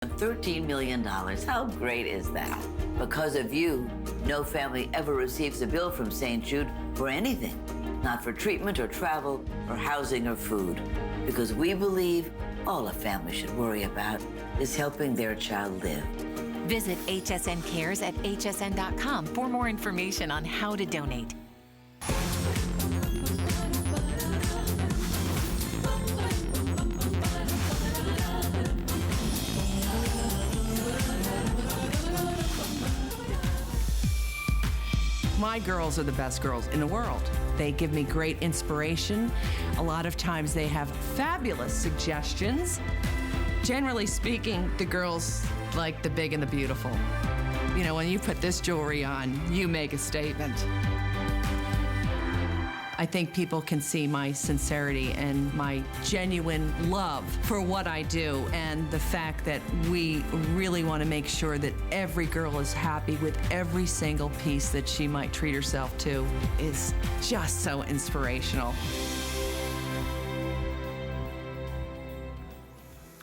$13 million. How great is that? Because of you, no family ever receives a bill from St. Jude for anything. Not for treatment or travel or housing or food. Because we believe all a family should worry about is helping their child live. Visit HSN Cares at hsn.com for more information on how to donate. My girls are the best girls in the world. They give me great inspiration. A lot of times they have fabulous suggestions. Generally speaking, the girls like the big and the beautiful. You know, when you put this jewelry on, you make a statement. I think people can see my sincerity and my genuine love for what I do, and the fact that we really want to make sure that every girl is happy with every single piece that she might treat herself to is just so inspirational.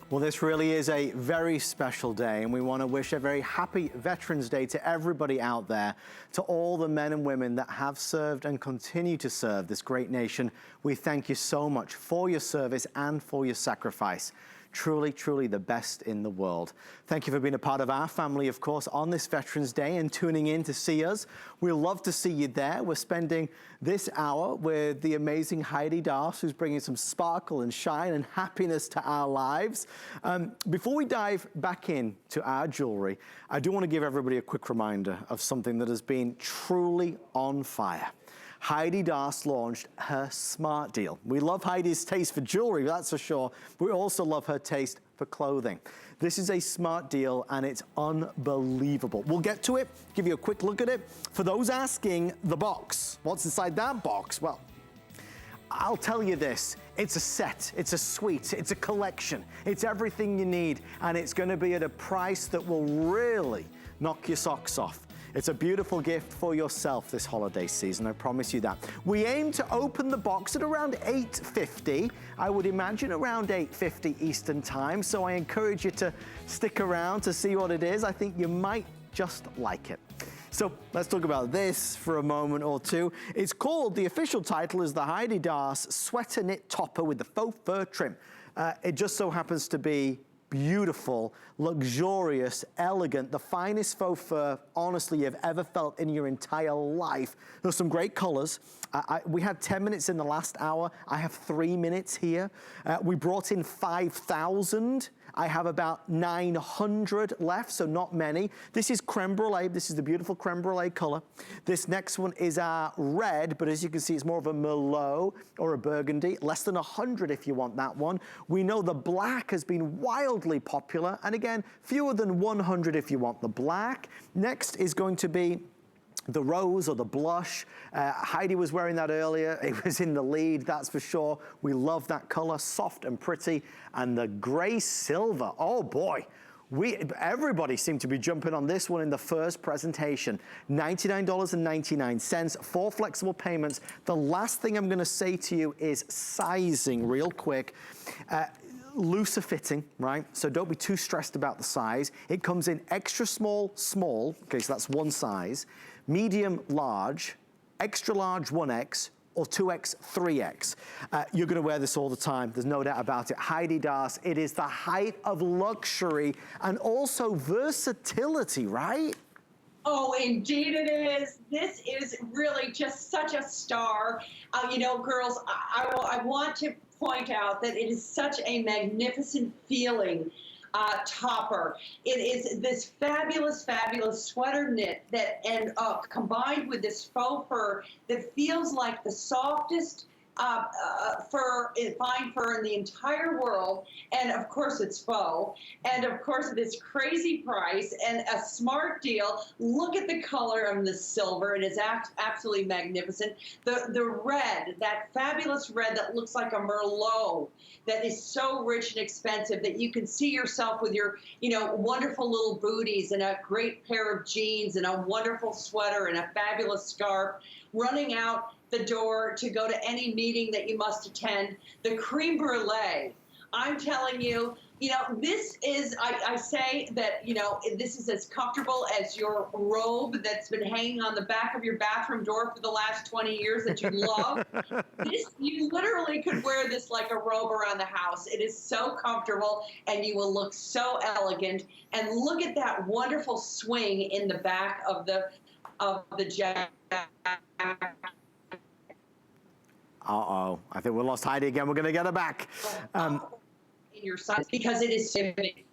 Well, this really is a very special day, and we want to wish a very happy Veterans Day to everybody out there, to all the men and women that have served and continue to serve this great nation. We thank you so much for your service and for your sacrifice. Truly, truly the best in the world. Thank you for being a part of our family, of course, on this Veterans Day and tuning in to see us. We love to see you there. We're spending this hour with the amazing Heidi Daus, who's bringing some sparkle and shine and happiness to our lives. Before we dive back in to our jewelry, I do want to give everybody a quick reminder of something that has been truly on fire. Heidi Daus launched her Smart Deal. We love Heidi's taste for jewelry, that's for sure. We also love her taste for clothing. This is a smart deal and it's unbelievable. We'll get to it, give you a quick look at it. For those asking, the box, what's inside that box? Well, I'll tell you this, it's a set, it's a suite, it's a collection, it's everything you need, and it's gonna be at a price that will really knock your socks off. It's a beautiful gift for yourself this holiday season, I promise you that. We aim to open the box at around 8:50. I would imagine around 8:50 Eastern time, so I encourage you to stick around to see what it is. I think you might just like it. So let's talk about this for a moment or two. It's called, the official title is the Heidi Daus Sweater Knit Topper with the faux fur trim. It just so happens to be beautiful, luxurious, elegant, the finest faux fur, honestly, you've ever felt in your entire life. There's some great colors. We had 10 minutes in the last hour. I have 3 minutes here. We brought in 5,000. I have about 900 left, so not many. This is creme brulee. This is the beautiful creme brulee color. This next one is our red, but as you can see, it's more of a Merlot or a burgundy. Less than 100 if you want that one. We know the black has been wildly popular, and again, fewer than 100 if you want the black. Next is going to be the rose or the blush. Heidi was wearing that earlier. It was in the lead, that's for sure. We love that color, soft and pretty. And the gray silver, oh boy. Everybody seemed to be jumping on this one in the first presentation. $99.99, 4 flexible payments. The last thing I'm gonna say to you is sizing real quick. Looser fitting, right? So don't be too stressed about the size. It comes in extra small, small, okay, so that's one size, medium, large, extra large 1X, or 2X, 3X. You're gonna wear this all the time, there's no doubt about it. Heidi Daus, it is the height of luxury and also versatility, right? Oh, indeed it is. This is really just such a star. You know, girls, I want to point out that it is such a magnificent feeling topper. It is this fabulous, fabulous sweater knit that, and combined with this faux fur that feels like the softest fine fur in the entire world, and of course it's faux, and of course this crazy price and a smart deal. Look at the color of the silver. It is absolutely magnificent. The red, that fabulous red that looks like a Merlot, that is so rich and expensive that you can see yourself with your, you know, wonderful little booties and a great pair of jeans and a wonderful sweater and a fabulous scarf, running out the door to go to any meeting that you must attend. The creme brulee, I'm telling you, You know, this is, I say that, you know, this is as comfortable as your robe that's been hanging on the back of your bathroom door for the last 20 years that you love. You literally could wear this like a robe around the house. It is so comfortable and you will look so elegant. And look at that wonderful swing in the back of the jacket. Uh-oh, I think we lost Heidi again. We're going to get her back. In your size because it is so big.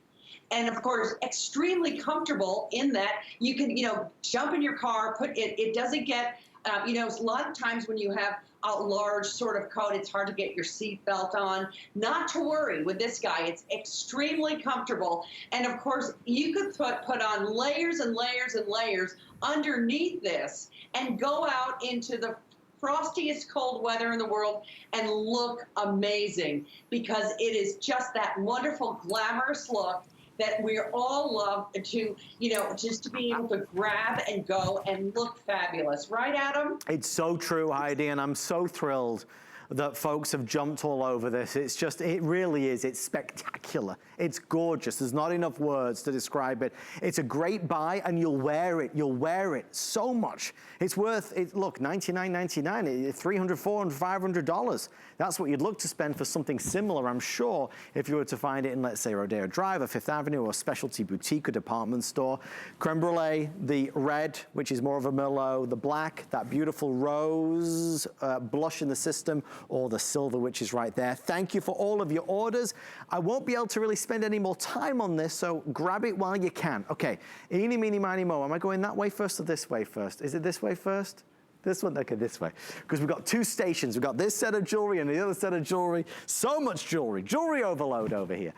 And of course, extremely comfortable in that you can, you know, jump in your car, put it, it doesn't get, you know, a lot of times when you have a large sort of coat, it's hard to get your seat belt on. Not to worry with this guy, it's extremely comfortable. And of course, you could put on layers and layers and layers underneath this and go out into the frostiest cold weather in the world and look amazing, because it is just that wonderful glamorous look that we all love to, you know, just to be able to grab and go and look fabulous. Right, Adam? It's so true, Heidi, and I'm so thrilled that folks have jumped all over this. It's just, it really is. It's spectacular. It's gorgeous. There's not enough words to describe it. It's a great buy, and you'll wear it. You'll wear it so much. It's worth, look, $99.99, $300, $400, $500. That's what you'd look to spend for something similar, I'm sure, if you were to find it in, let's say, Rodeo Drive or Fifth Avenue or specialty boutique or department store. Creme brulee, the red, which is more of a Merlot, the black, that beautiful rose blush in the system, or the silver, which is right there. Thank you for all of your orders. I won't be able to really spend any more time on this, so grab it while you can. Okay, eeny, meeny, miny, mo. Am I going that way first or this way first? Is it this way first? This one? Okay, this way. Because we've got two stations. We've got this set of jewelry and the other set of jewelry. So much jewelry. Jewelry overload over here.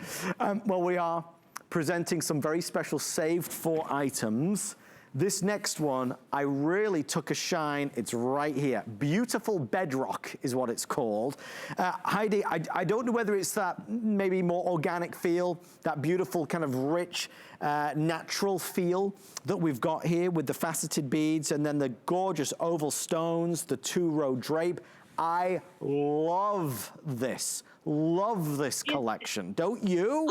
Well, we are presenting some very special saved for items. This next one, I really took a shine. It's right here. Beautiful Bedrock is what it's called. Heidi, I don't know whether it's that maybe more organic feel, that beautiful kind of rich, natural feel that we've got here with the faceted beads and then the gorgeous oval stones, the two-row drape. I love this collection. Don't you?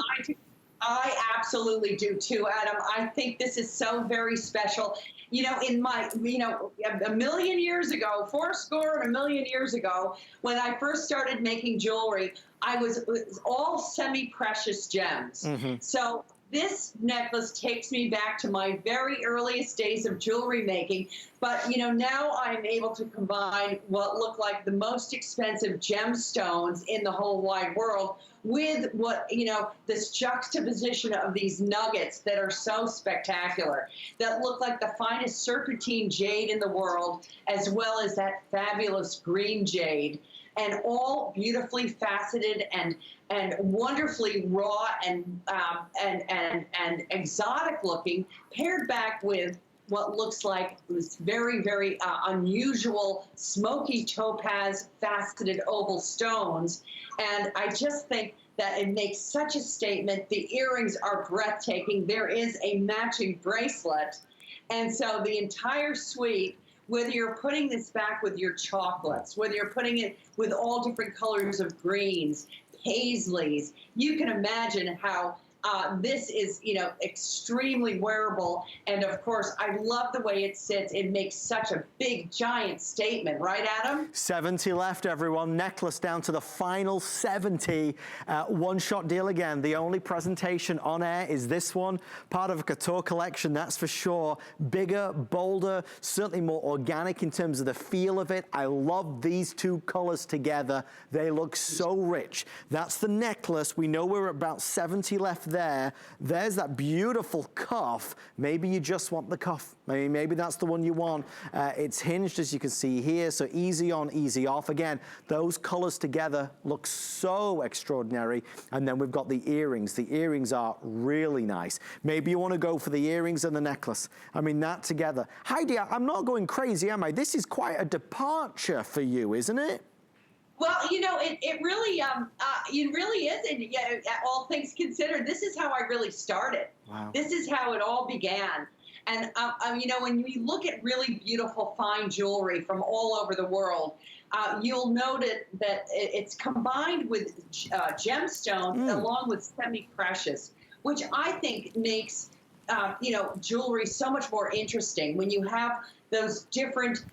I absolutely do too, Adam. I think this is so very special. You know, in my, you know, a million years ago, 80 million years ago, when I first started making jewelry, it was all semi-precious gems. Mm-hmm. So this necklace takes me back to my very earliest days of jewelry making. But, you know, now I'm able to combine what look like the most expensive gemstones in the whole wide world with what, you know, this juxtaposition of these nuggets that are so spectacular, that look like the finest serpentine jade in the world, as well as that fabulous green jade, and all beautifully faceted and wonderfully raw and exotic looking, paired back with what looks like this very, very unusual smoky topaz faceted oval stones. And I just think that it makes such a statement. The earrings are breathtaking. There is a matching bracelet. And so the entire suite, whether you're putting this back with your chocolates, whether you're putting it with all different colors of greens, paisleys, you can imagine how this is, you know, extremely wearable. And of course, I love the way it sits. It makes such a big, giant statement. Right, Adam? 70 left, everyone. Necklace down to the final 70. One-shot deal again. The only presentation on air is this one. Part of a couture collection, that's for sure. Bigger, bolder, certainly more organic in terms of the feel of it. I love these two colors together. They look so rich. That's the necklace. We know we're about 70 left there. There's that beautiful cuff. Maybe you just want the cuff. Maybe that's the one you want. It's hinged, as you can see here, so easy on, easy off. Again, those colors together look so extraordinary. And then we've got the earrings. The earrings are really nice. Maybe you want to go for the earrings and the necklace. I mean, that together. Heidi, I'm not going crazy, am I? This is quite a departure for you, isn't it? Well, you know, it really is, and yeah, all things considered, this is how I really started. Wow. This is how it all began. And, you know, when you look at really beautiful, fine jewelry from all over the world, you'll note that it's combined with gemstones along with semi-precious, which I think makes, you know, jewelry so much more interesting when you have those different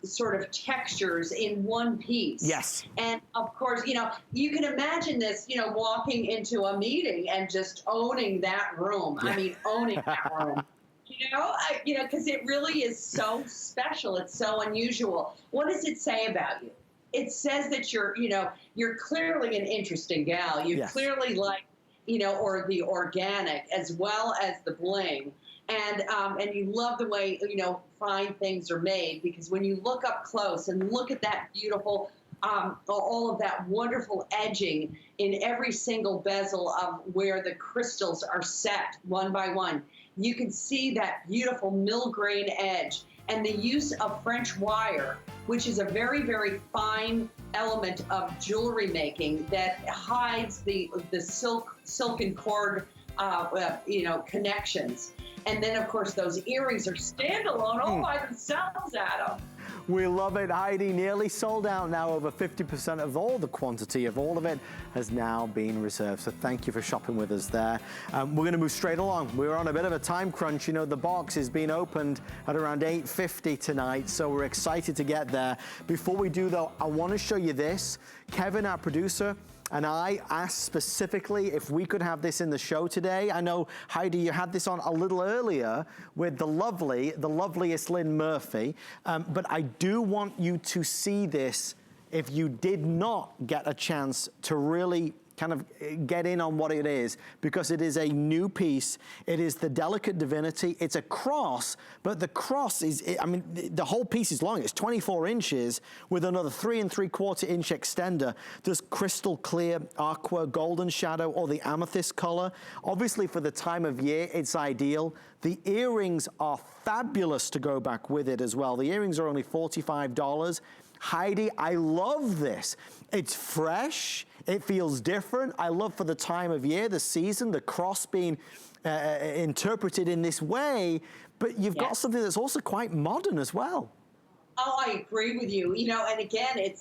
sort of textures in one piece. Yes. And of course, you know, you can imagine this, you know, walking into a meeting and just owning that room. I mean, owning that room. You know, because it really is so special. It's so unusual. What does it say about you? It says that you're, you know, you're clearly an interesting gal. You clearly like, you know, or the organic as well as the bling. And you love the way, you know, fine things are made, because when you look up close and look at that beautiful, all of that wonderful edging in every single bezel of where the crystals are set one by one, you can see that beautiful mill grain edge, and the use of French wire, which is a very, very fine element of jewelry making that hides the silken cord, you know, connections. And then, of course, those earrings are standalone all by themselves, Adam. We love it, Heidi. Nearly sold out now. Over 50% of all the quantity of all of it has now been reserved. So thank you for shopping with us there. We're going to move straight along. We're on a bit of a time crunch. You know, the box is being opened at around 8:50 tonight, so we're excited to get there. Before we do, though, I want to show you this. Kevin, our producer, and I asked specifically if we could have this in the show today. I know, Heidi, you had this on a little earlier with the loveliest Lynn Murphy, but I do want you to see this if you did not get a chance to really kind of get in on what it is, because it is a new piece. It is the delicate Divinity. It's a cross, but the cross is, I mean, the whole piece is long. It's 24 inches with another 3 3/4 inch extender. There's crystal clear, aqua, golden shadow, or the amethyst color. Obviously, for the time of year, it's ideal. The earrings are fabulous to go back with it as well. The earrings are only $45. Heidi, I love this. It's fresh. It feels different. I love, for the time of year, the season, the cross being interpreted in this way, but you've got something that's also quite modern as well. Oh, I agree with you. You know, and again,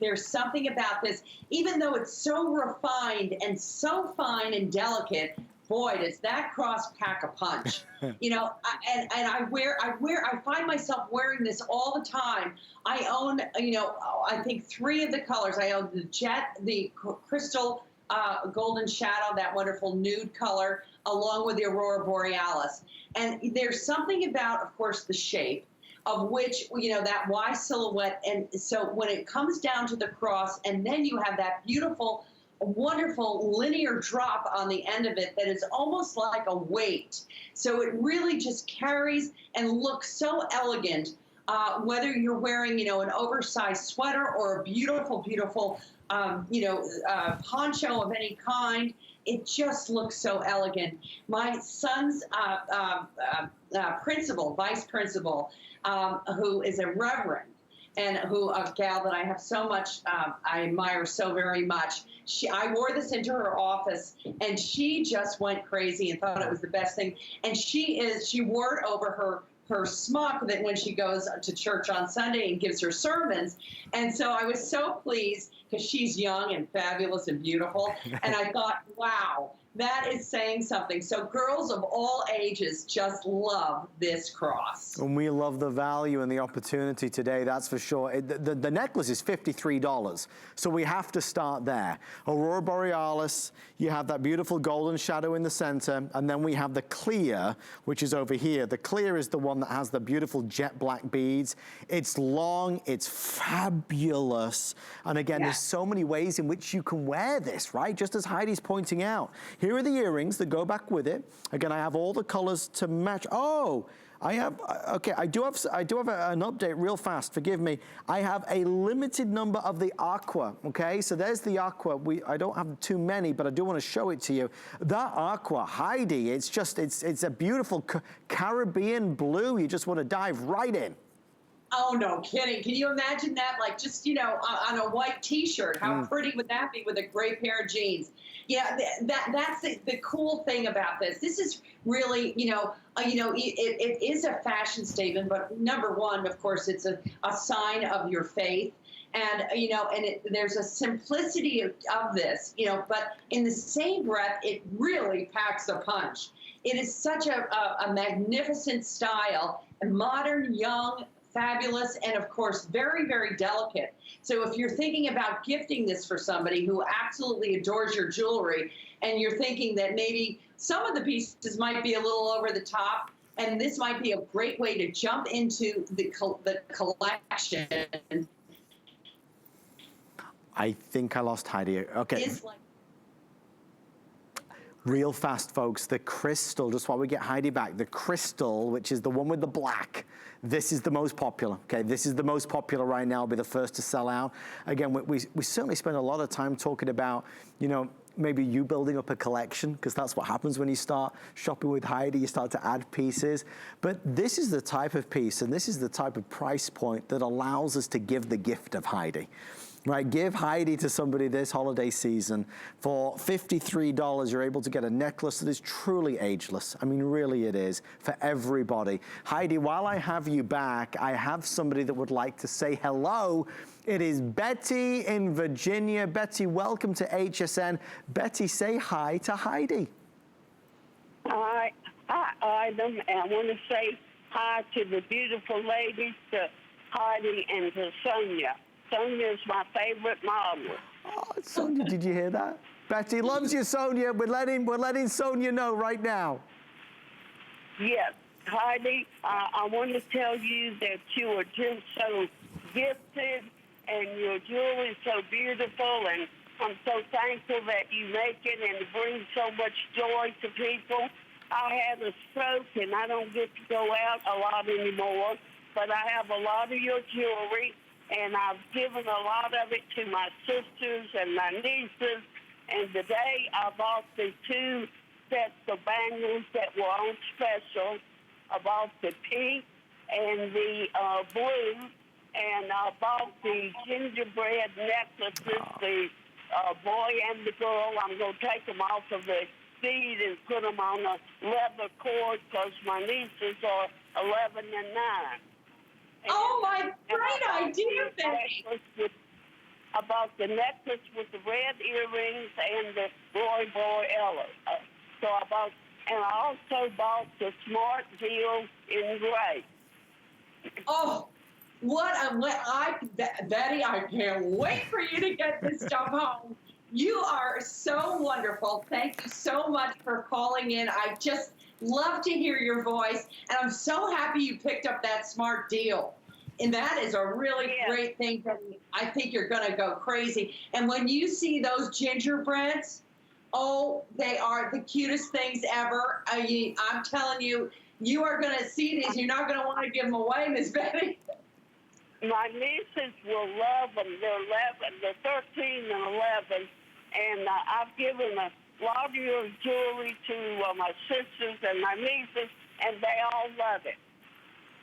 there's something about this, even though it's so refined and so fine and delicate, boy, does that cross pack a punch. You know, I find myself wearing this all the time. I own, you know, I think 3 of the colors. I own the jet, the crystal golden shadow, that wonderful nude color, along with the Aurora Borealis. And there's something about, of course, the shape, of which, you know, that Y silhouette. And so when it comes down to the cross, and then you have that beautiful, wonderful linear drop on the end of it that is almost like a weight. So it really just carries and looks so elegant, whether you're wearing, you know, an oversized sweater or a beautiful, beautiful, you know, poncho of any kind. It just looks so elegant. My son's principal, vice principal, who is a reverend, and who, a gal that I have so much, I admire so very much. I wore this into her office, and she just went crazy and thought it was the best thing. And she wore it over her smock that when she goes to church on Sunday and gives her sermons. And so I was so pleased, because she's young and fabulous and beautiful. And I thought, wow, that is saying something. So girls of all ages just love this cross. And we love the value and the opportunity today, that's for sure. The necklace is $53, so we have to start there. Aurora Borealis, you have that beautiful golden shadow in the center, and then we have the clear, which is over here. The clear is the one that has the beautiful jet black beads. It's long, it's fabulous. And again, there's so many ways in which you can wear this, right? Just as Heidi's pointing out. Here are the earrings that go back with it. Again, I have all the colors to match. Oh, I have, okay, I do have an update real fast, forgive me. I have a limited number of the aqua, okay? So there's the aqua. I don't have too many, but I do want to show it to you. That aqua, Heidi, it's a beautiful Caribbean blue. You just want to dive right in. Oh, no kidding. Can you imagine that? Like just, on a white T-shirt. How pretty would that be with a great pair of jeans? Yeah, that's the cool thing about this. This is really, it is a fashion statement, but number one, of course, it's a sign of your faith. And, there's a simplicity of this, but in the same breath, it really packs a punch. It is such a magnificent style, modern, young, fabulous, and of course, very, very delicate. So if you're thinking about gifting this for somebody who absolutely adores your jewelry, and you're thinking that maybe some of the pieces might be a little over the top, and this might be a great way to jump into the collection. I think I lost Heidi. Okay. Real fast, folks, the crystal, just while we get Heidi back, the crystal, which is the one with the black, this is the most popular, okay? This is the most popular right now, be the first to sell out. Again, we certainly spend a lot of time talking about, maybe you building up a collection, because that's what happens when you start shopping with Heidi, you start to add pieces. But this is the type of piece, and this is the type of price point that allows us to give the gift of Heidi. Right, give Heidi to somebody this holiday season. For $53, you're able to get a necklace that is truly ageless. I mean, really it is, for everybody. Heidi, while I have you back, I have somebody that would like to say hello. It is Betty in Virginia. Betty, welcome to HSN. Betty, say hi to Heidi. Hi, Adam, and I want to say hi to the beautiful ladies, to Heidi and to Sonia. Sonia is my favorite model. Oh, Sonia, did you hear that? Betty loves you, Sonia. We're letting Sonia know right now. Yes, Heidi, I want to tell you that you are just so gifted, and your jewelry is so beautiful, and I'm so thankful that you make it and it brings so much joy to people. I had a stroke, and I don't get to go out a lot anymore, but I have a lot of your jewelry, and I've given a lot of it to my sisters and my nieces. And today I bought the 2 sets of bangles that were on special. I bought the pink and the blue, and I bought the gingerbread necklaces, the boy and the girl. I'm going to take them off of the feet and put them on a leather cord because my nieces are 11 and 9. Oh, my great idea, Betty. I bought the necklace with the red earrings and the boy Ella. And I also bought the smart deal in gray. Oh, Betty, I can't wait for you to get this stuff home. You are so wonderful. Thank you so much for calling in. I just love to hear your voice, and I'm so happy you picked up that smart deal. And that is a really great thing. I think you're going to go crazy. And when you see those gingerbreads, oh, they are the cutest things ever. I'm telling you, you are going to see these. You're not going to want to give them away, Miss Betty. My nieces will love them. They're 13 and 11. And I've given a lot of your jewelry to my sisters and my nieces, and they all love it.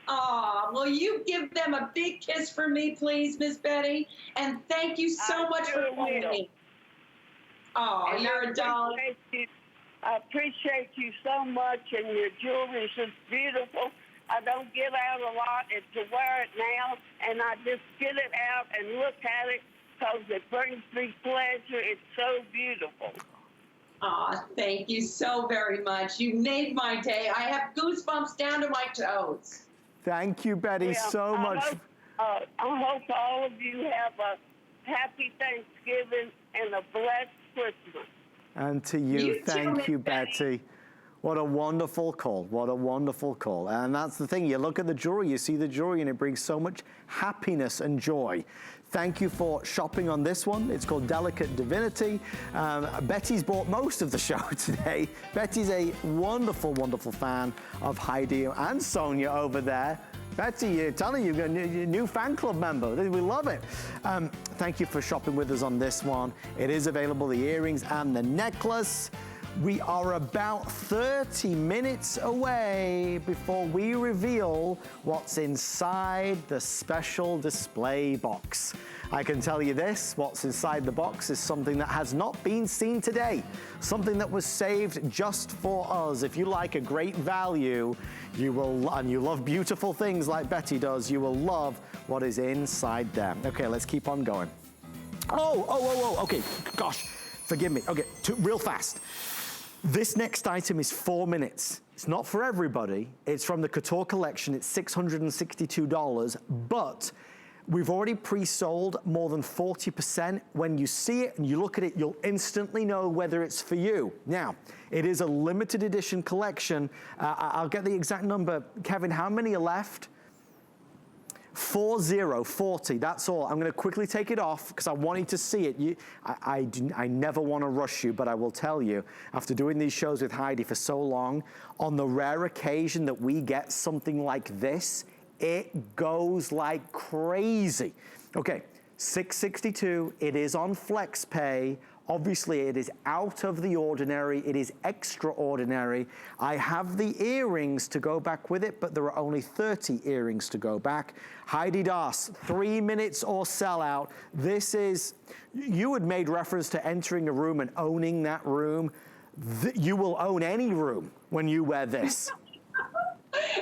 Oh, will you give them a big kiss for me, please, Miss Betty? And thank you so much for calling me. Oh, and you're a doll. I appreciate you so much, and your jewelry is just beautiful. I don't get out a lot and to wear it now, and I just get it out and look at it because it brings me pleasure. It's so beautiful. Oh, thank you so very much. You made my day. I have goosebumps down to my toes. Thank you, Betty, so much. I hope all of you have a happy Thanksgiving and a blessed Christmas. And to you thank you, Betty. What a wonderful call. What a wonderful call. And that's the thing. You look at the jewelry, you see the jewelry, and it brings so much happiness and joy. Thank you for shopping on this one. It's called Delicate Divinity. Betty's bought most of the show today. Betty's a wonderful, wonderful fan of Heidi and Sonia over there. Betty, you're telling you, you're a new fan club member. We love it. Thank you for shopping with us on this one. It is available, the earrings and the necklace. We are about 30 minutes away before we reveal what's inside the special display box. I can tell you this, what's inside the box is something that has not been seen today, something that was saved just for us. If you like a great value, you will, and you love beautiful things like Betty does, you will love what is inside them. Okay, let's keep on going. Okay, gosh, forgive me. Okay, real fast. This next item is 4 minutes. It's not for everybody. It's from the Couture collection. It's $662, but we've already pre-sold more than 40%. When you see it and you look at it, you'll instantly know whether it's for you. Now, it is a limited edition collection. I'll get the exact number. Kevin, how many are left? 40, that's all. I'm gonna quickly take it off because I want you to see it. I never wanna rush you, but I will tell you, after doing these shows with Heidi for so long, on the rare occasion that we get something like this, it goes like crazy. Okay, $662, it is on FlexPay. Obviously, it is out of the ordinary. It is extraordinary. I have the earrings to go back with it, but there are only 30 earrings to go back. Heidi Daus, 3 minutes or sell out. This is, you had made reference to entering a room and owning that room. You will own any room when you wear this.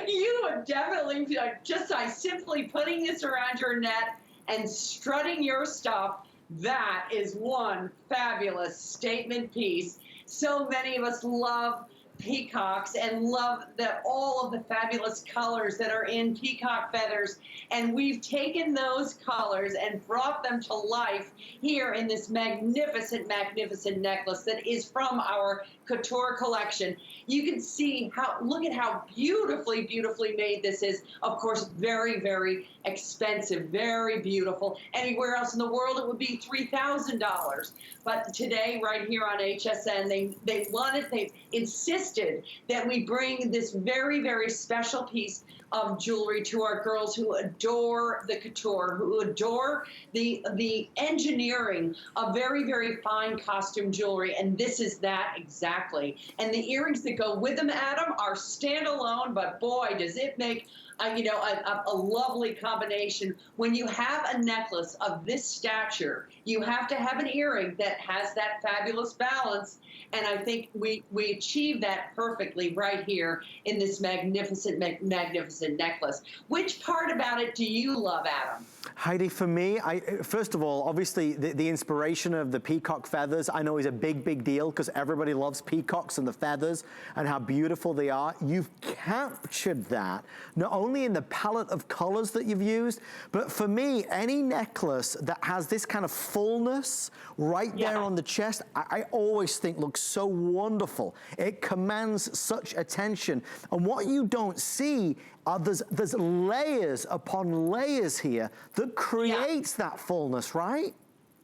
You would definitely feel like just by simply putting this around your neck and strutting your stuff. That is one fabulous statement piece. So many of us love peacocks and love all of the fabulous colors that are in peacock feathers. And we've taken those colors and brought them to life here in this magnificent, magnificent necklace that is from our Couture collection. You can see look at how beautifully, beautifully made this is. Of course, very, very expensive, very beautiful. Anywhere else in the world, it would be $3,000. But today, right here on HSN, they insisted that we bring this very, very special piece of jewelry to our girls who adore the couture, who adore the engineering of very, very fine costume jewelry, and this is that exactly. And the earrings that go with them, Adam, are standalone, but boy, does it make a lovely combination. When you have a necklace of this stature, you have to have an earring that has that fabulous balance. And I think we achieve that perfectly right here in this magnificent, magnificent necklace. Which part about it do you love, Adam? Heidi, for me, first of all, obviously the inspiration of the peacock feathers I know is a big, big deal because everybody loves peacocks and the feathers and how beautiful they are. You've captured that, not only in the palette of colors that you've used, but for me, any necklace that has this kind of fullness right there on the chest, I always think looks so wonderful. It commands such attention. And what you don't see are there's layers upon layers here that creates that fullness, right?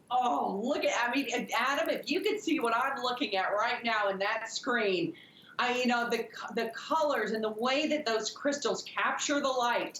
Oh, look at, Adam, if you could see what I'm looking at right now in that screen, the colors and the way that those crystals capture the light,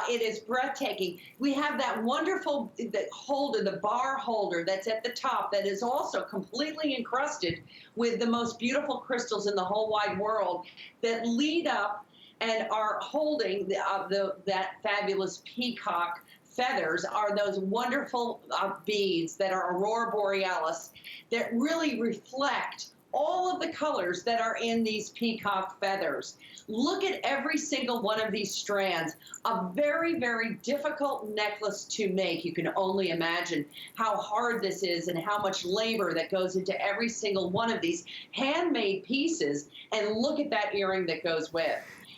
it is breathtaking. We have that wonderful holder, the bar holder that's at the top that is also completely encrusted with the most beautiful crystals in the whole wide world that lead up and are holding that fabulous peacock feathers, are those wonderful beads that are Aurora Borealis that really reflect all of the colors that are in these peacock feathers. Look at every single one of these strands. A very, very difficult necklace to make. You can only imagine how hard this is and how much labor that goes into every single one of these handmade pieces. And look at that earring that goes with.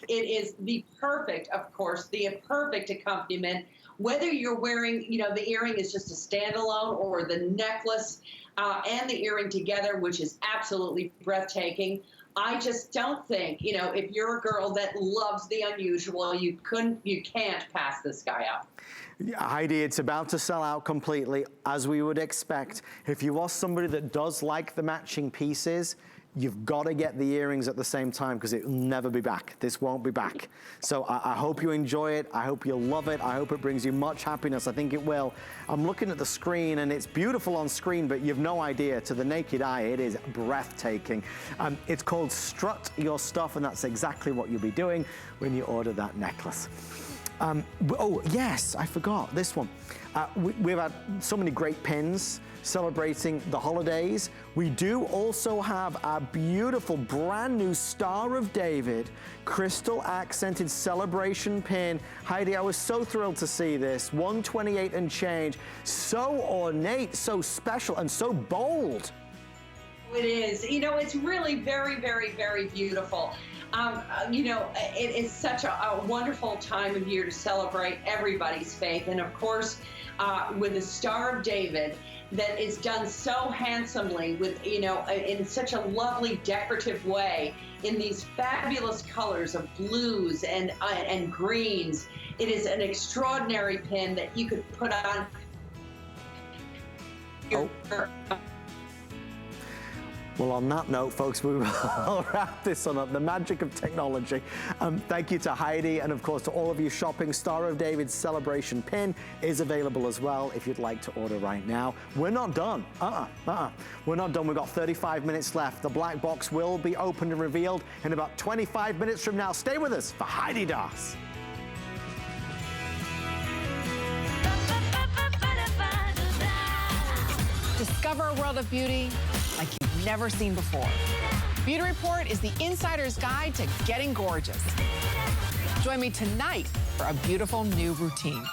It is the perfect, of course, the perfect accompaniment. Whether you're wearing, the earring is just a standalone or the necklace and the earring together, which is absolutely breathtaking. I just don't think, if you're a girl that loves the unusual, you can't pass this guy up. Heidi, it's about to sell out completely, as we would expect. If you are somebody that does like the matching pieces, you've got to get the earrings at the same time because it will never be back. This won't be back. So I hope you enjoy it. I hope you'll love it. I hope it brings you much happiness. I think it will. I'm looking at the screen and it's beautiful on screen, but you've no idea. To the naked eye, it is breathtaking. It's called Strut Your Stuff, and that's exactly what you'll be doing when you order that necklace. Oh, yes, I forgot this one. We've had so many great pins celebrating the holidays. We do also have our beautiful brand new Star of David crystal accented celebration pin. Heidi, I was so thrilled to see this. $128 and change. So ornate, so special, and so bold. It is. You know, it's really very, very, very beautiful. You know, it is such a wonderful time of year to celebrate everybody's faith. And of course, with the Star of David, that is done so handsomely with, you know, in such a lovely decorative way in these fabulous colors of blues and greens. It is an extraordinary pin that you could put on your Well, on that note, folks, we will wrap this on up. The magic of technology. Thank you to Heidi, and of course to all of you shopping. Star of David's celebration pin is available as well if you'd like to order right now. We're not done. We're not done. We've got 35 minutes left. The black box will be opened and revealed in about 25 minutes from now. Stay with us for Heidi Daus. Discover a world of beauty like you've never seen before. Beauty Report is the insider's guide to getting gorgeous. Join me tonight for a beautiful new routine.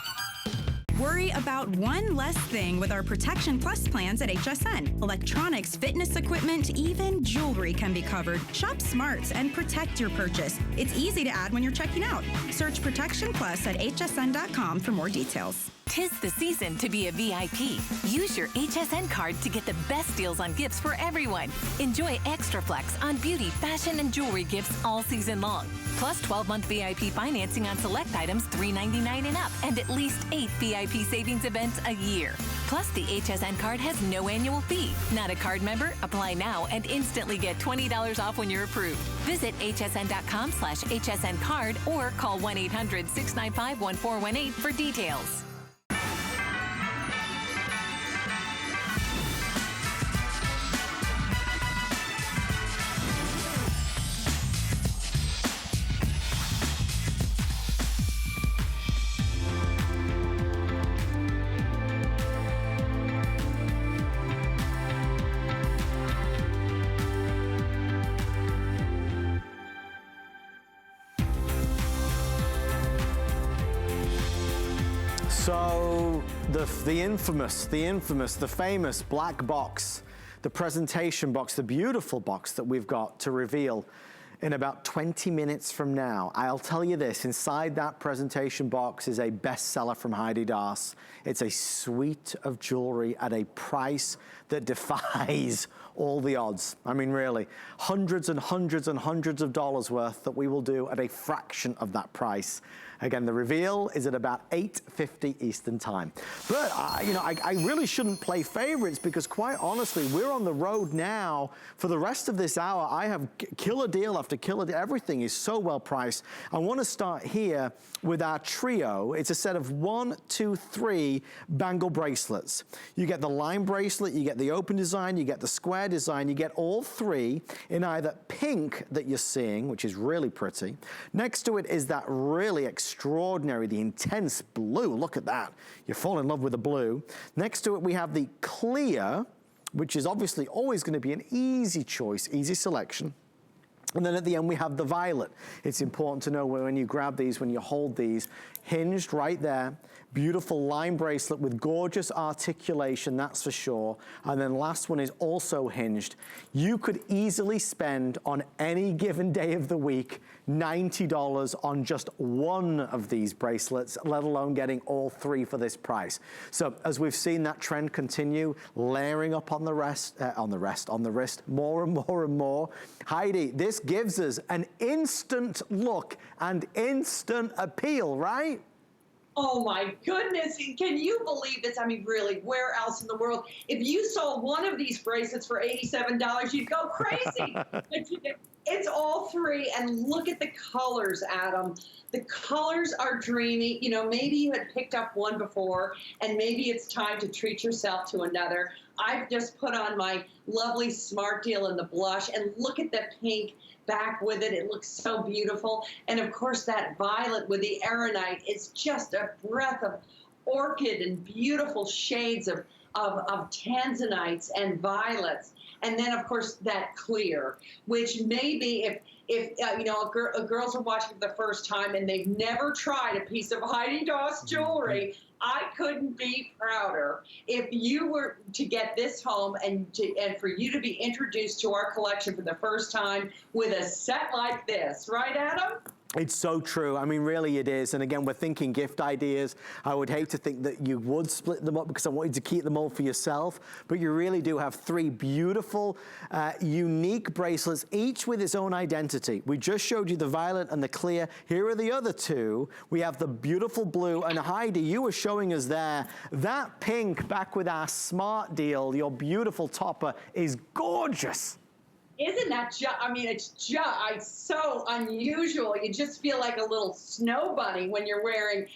Worry about one less thing with our Protection Plus plans at HSN. Electronics, fitness equipment, even jewelry can be covered. Shop smart and protect your purchase. It's easy to add when you're checking out. Search Protection Plus at hsn.com for more details. 'Tis the season to be a VIP. Use your HSN card to get the best deals on gifts for everyone. Enjoy extra flex on beauty, fashion, and jewelry gifts all season long. Plus 12-month VIP financing on select items $3.99 and up, and at least 8 VIP savings events a year. Plus, the HSN card has no annual fee. Not a card member? Apply now and instantly get $20 off when you're approved. Visit hsn.com/HSN card or call 1-800-695-1418 for details. So the infamous, the famous black box, the presentation box, the beautiful box that we've got to reveal in about 20 minutes from now. I'll tell you this, inside that presentation box is a bestseller from Heidi Daus. It's a suite of jewelry at a price that defies all the odds. I mean, really, hundreds and hundreds and hundreds of dollars worth that we will do at a fraction of that price. Again, the reveal is at about 8:50 Eastern time. But, you know, I really shouldn't play favorites because quite honestly, we're on the road now for the rest of this hour. I have killer deal after killer deal. Everything is so well priced. I want to start here with our trio. It's a set of 1, 2, 3 bangle bracelets. You get the line bracelet, you get the open design, you get the square design, you get all three in either pink that you're seeing, which is really pretty. Next to it is that really extraordinary, the intense blue. Look at that. You fall in love with the blue. Next to it, we have the clear, which is obviously always going to be an easy choice, easy selection. And then at the end, we have the violet. It's important to know when you grab these, when you hold these, hinged right there. Beautiful line bracelet with gorgeous articulation, that's for sure. And then last one is also hinged. You could easily spend on any given day of the week $90 on just one of these bracelets, let alone getting all three for this price. So as we've seen that trend continue, layering up on the wrist, more and more and more. Heidi, this gives us an instant look and instant appeal, right? Oh my goodness, can you believe this? I mean, really, where else in the world? If you saw one of these bracelets for $87, you'd go crazy. It's all three, and look at the colors, Adam. The colors are dreamy. You know, maybe you had picked up one before, and maybe it's time to treat yourself to another. I've just put on my lovely Smart Deal in the blush, and look at the pink back with it. It looks so beautiful. And of course, that violet with the aeronite is just a breath of orchid and beautiful shades of tanzanites and violets. And then, of course, that clear, which maybe if you know, girls are watching for the first time and they've never tried a piece of Heidi Daus jewelry, I couldn't be prouder. If you were to get this home and for you to be introduced to our collection for the first time with a set like this, right, Adam? It's so true. I mean, really it is. And again, we're thinking gift ideas. I would hate to think that you would split them up because I want you to keep them all for yourself. But you really do have three beautiful, unique bracelets, each with its own identity. We just showed you the violet and the clear. Here are the other two. We have the beautiful blue. And Heidi, you were showing us there, that pink back with our Smart Deal, your beautiful topper, is gorgeous. Isn't that just, I mean, it's so unusual. You just feel like a little snow bunny when you're wearing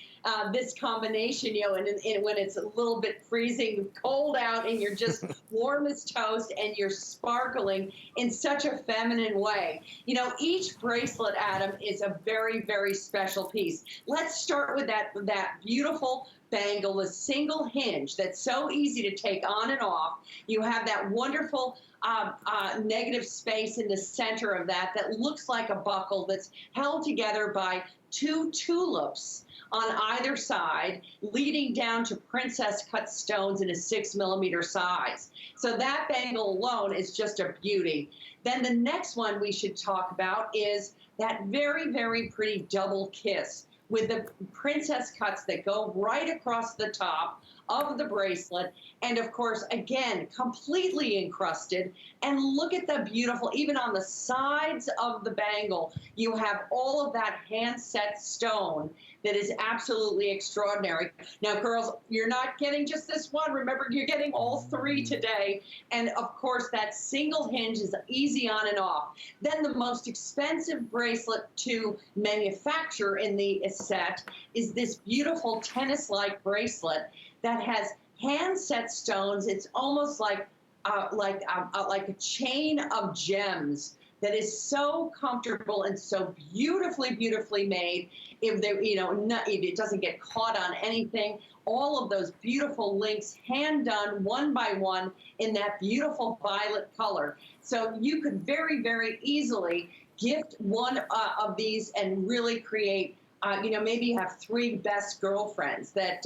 this combination, you know, and when it's a little bit freezing cold out and you're just warm as toast and you're sparkling in such a feminine way. You know, each bracelet, Adam, is a very, very special piece. Let's start with that beautiful bangle, the single hinge that's so easy to take on and off. You have that wonderful negative space in the center of that looks like a buckle that's held together by two tulips on either side, leading down to princess cut stones in a 6mm size. So that bangle alone is just a beauty. Then the next one we should talk about is that very, very pretty double kiss with the princess cuts that go right across the top of the bracelet. And of course, again, completely encrusted. And look at the beautiful, even on the sides of the bangle, you have all of that hand-set stone that is absolutely extraordinary. Now, girls, you're not getting just this one. Remember, you're getting all three today. And of course, that single hinge is easy on and off. Then the most expensive bracelet to manufacture in the set is this beautiful tennis-like bracelet that has hand-set stones. It's almost like a chain of gems that is so comfortable and so beautifully made. If it doesn't get caught on anything, all of those beautiful links, hand done one by one in that beautiful violet color. So you could very, very easily gift one of these and really create. Maybe you have three best girlfriends that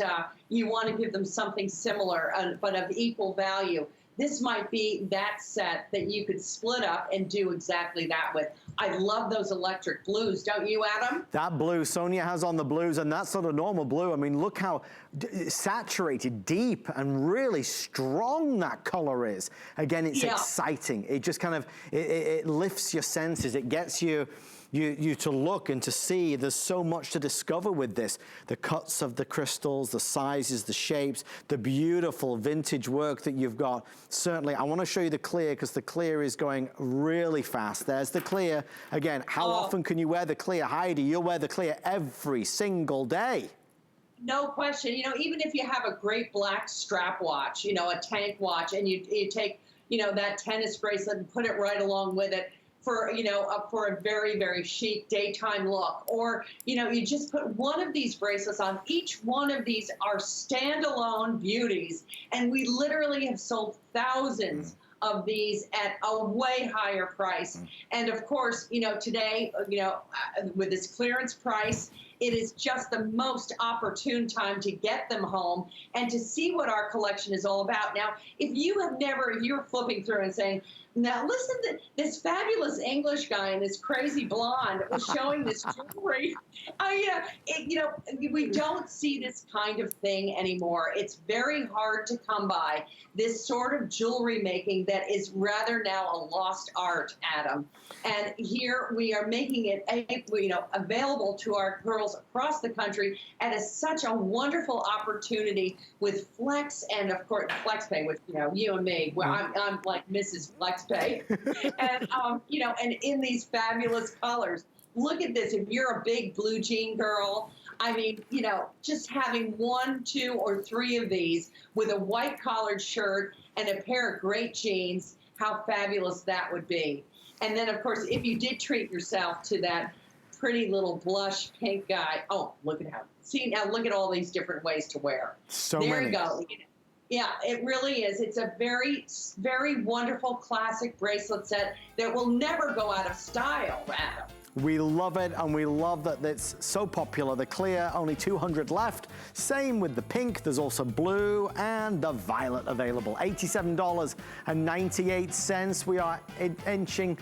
you want to give them something similar, but of equal value. This might be that set that you could split up and do exactly that with. I love those electric blues, don't you, Adam? That blue, Sonia has on the blues, and that's sort of normal blue. I mean, look how saturated, deep, and really strong that color is. Again, it's exciting. It just kind of, it lifts your senses. It gets you to look and to see. There's so much to discover with this. The cuts of the crystals, the sizes, the shapes, the beautiful vintage work that you've got. Certainly, I want to show you the clear because the clear is going really fast. There's the clear. Again, how often can you wear the clear? Heidi, you'll wear the clear every single day. No question. You know, even if you have a great black strap watch, you know, a tank watch, and you take, you know, that tennis bracelet and put it right along with it, for a very, very chic daytime look. Or, you know, you just put one of these bracelets on. Each one of these are standalone beauties. And we literally have sold thousands of these at a way higher price. And of course, you know, today, with this clearance price, it is just the most opportune time to get them home and to see what our collection is all about. Now, if you're flipping through and saying, Now listen to this fabulous English guy and this crazy blonde was showing this jewelry. We don't see this kind of thing anymore. It's very hard to come by, this sort of jewelry making that is rather now a lost art, Adam. And here we are making it available to our girls across the country at such a wonderful opportunity with Flex and, of course, FlexPay with, you and me. Well, I'm like Mrs. FlexPay. And, and in these fabulous colors. Look at this. If you're a big blue jean girl, I mean, just having 1, 2, or 3 of these with a white collared shirt and a pair of great jeans, how fabulous that would be. And then, of course, if you did treat yourself to that pretty little blush pink guy, oh, look at how. See, now look at all these different ways to wear. So there many. you go. Yeah, it really is. It's a very, very wonderful classic bracelet set that will never go out of style, Adam. We love it, and we love that it's so popular. The clear, only 200 left. Same with the pink. There's also blue and the violet available. $87.98. We are inching